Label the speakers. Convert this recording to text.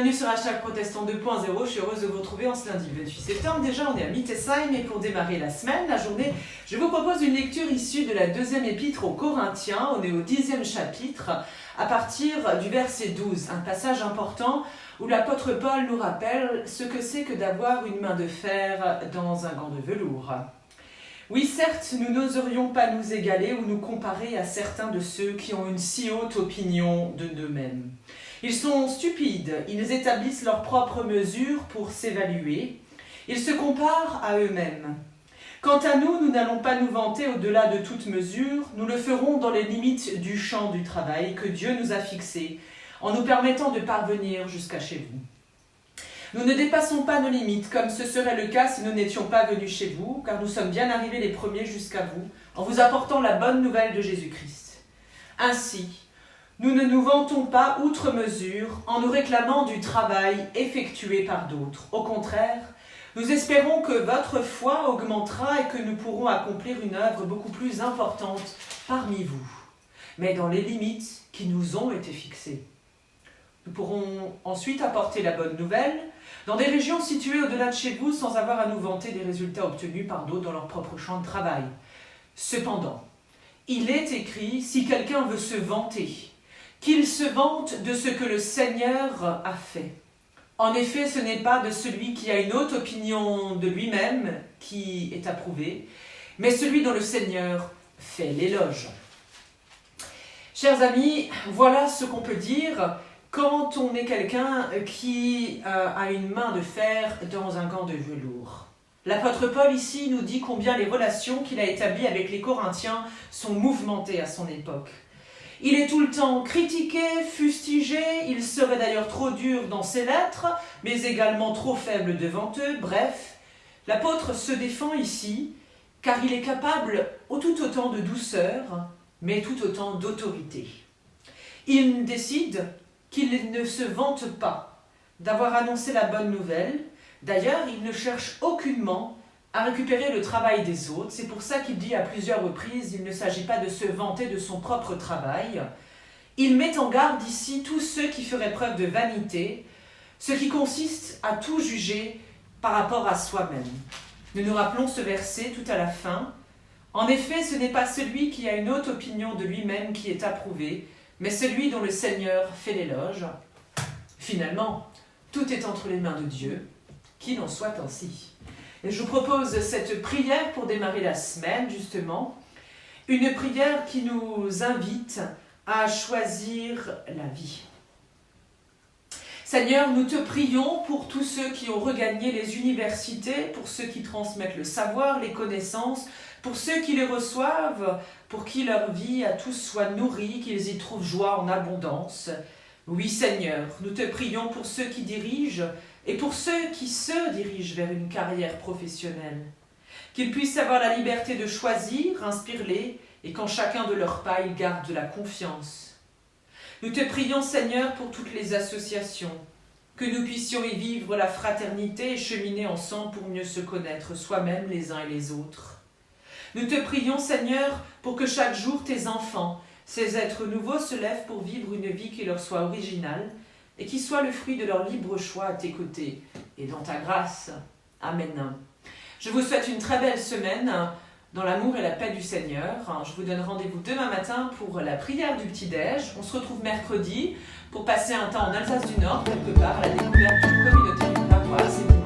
Speaker 1: bienvenue sur #Protestant 2.0, je suis heureuse de vous retrouver en ce lundi 28 septembre. Déjà on est à Mittesheim et pour démarrer la semaine, la journée, je vous propose une lecture issue de la deuxième épître aux Corinthiens. On est au 10e chapitre, à partir du verset 12, un passage important où l'apôtre Paul nous rappelle ce que c'est que d'avoir une main de fer dans un gant de velours. Oui, certes, nous n'oserions pas nous égaler ou nous comparer à certains de ceux qui ont une si haute opinion de d'eux-mêmes. Ils sont stupides, ils établissent leurs propres mesures pour s'évaluer, ils se comparent à eux-mêmes. Quant à nous, nous n'allons pas nous vanter au-delà de toute mesure, nous le ferons dans les limites du champ du travail que Dieu nous a fixé, en nous permettant de parvenir jusqu'à chez vous. Nous ne dépassons pas nos limites, comme ce serait le cas si nous n'étions pas venus chez vous, car nous sommes bien arrivés les premiers jusqu'à vous, en vous apportant la bonne nouvelle de Jésus-Christ. Ainsi, nous ne nous vantons pas outre mesure en nous réclamant du travail effectué par d'autres. Au contraire, nous espérons que votre foi augmentera et que nous pourrons accomplir une œuvre beaucoup plus importante parmi vous, mais dans les limites qui nous ont été fixées. Nous pourrons ensuite apporter la bonne nouvelle dans des régions situées au-delà de chez vous sans avoir à nous vanter des résultats obtenus par d'autres dans leur propre champ de travail. Cependant, il est écrit, si quelqu'un veut se vanter, qu'il se vante de ce que le Seigneur a fait. En effet, ce n'est pas de celui qui a une haute opinion de lui-même qui est approuvé, mais celui dont le Seigneur fait l'éloge. Chers amis, voilà ce qu'on peut dire quand on est quelqu'un qui a une main de fer dans un gant de velours. L'apôtre Paul ici nous dit combien les relations qu'il a établies avec les Corinthiens sont mouvementées à son époque. Il est tout le temps critiqué, fustigé, il serait d'ailleurs trop dur dans ses lettres, mais également trop faible devant eux. Bref, l'apôtre se défend ici, car il est capable tout autant de douceur, mais tout autant d'autorité. Il décide qu'il ne se vante pas d'avoir annoncé la bonne nouvelle. D'ailleurs, il ne cherche aucunement à récupérer le travail des autres. C'est pour ça qu'il dit à plusieurs reprises, il ne s'agit pas de se vanter de son propre travail. Il met en garde ici tous ceux qui feraient preuve de vanité, ce qui consiste à tout juger par rapport à soi-même. Nous nous rappelons ce verset tout à la fin. En effet, ce n'est pas celui qui a une haute opinion de lui-même qui est approuvé, mais celui dont le Seigneur fait l'éloge. Finalement, tout est entre les mains de Dieu, qu'il en soit ainsi. Et je vous propose cette prière pour démarrer la semaine, justement. Une prière qui nous invite à choisir la vie. Seigneur, nous te prions pour tous ceux qui ont regagné les universités, pour ceux qui transmettent le savoir, les connaissances, pour ceux qui les reçoivent, pour qui leur vie à tous soit nourrie, qu'ils y trouvent joie en abondance. Oui, Seigneur, nous te prions pour ceux qui dirigent, et pour ceux qui se dirigent vers une carrière professionnelle, qu'ils puissent avoir la liberté de choisir, inspire-les, et qu'en chacun de leurs pas, ils gardent de la confiance. Nous te prions, Seigneur, pour toutes les associations, que nous puissions y vivre la fraternité et cheminer ensemble pour mieux se connaître soi-même les uns et les autres. Nous te prions, Seigneur, pour que chaque jour tes enfants, ces êtres nouveaux, se lèvent pour vivre une vie qui leur soit originale, et qui soit le fruit de leur libre choix à tes côtés et dans ta grâce. Amen. Je vous souhaite une très belle semaine dans l'amour et la paix du Seigneur. Je vous donne rendez-vous demain matin pour la prière du petit-déj. On se retrouve mercredi pour passer un temps en Alsace du Nord, quelque part, à la découverte d'une communauté, d'une paroisse.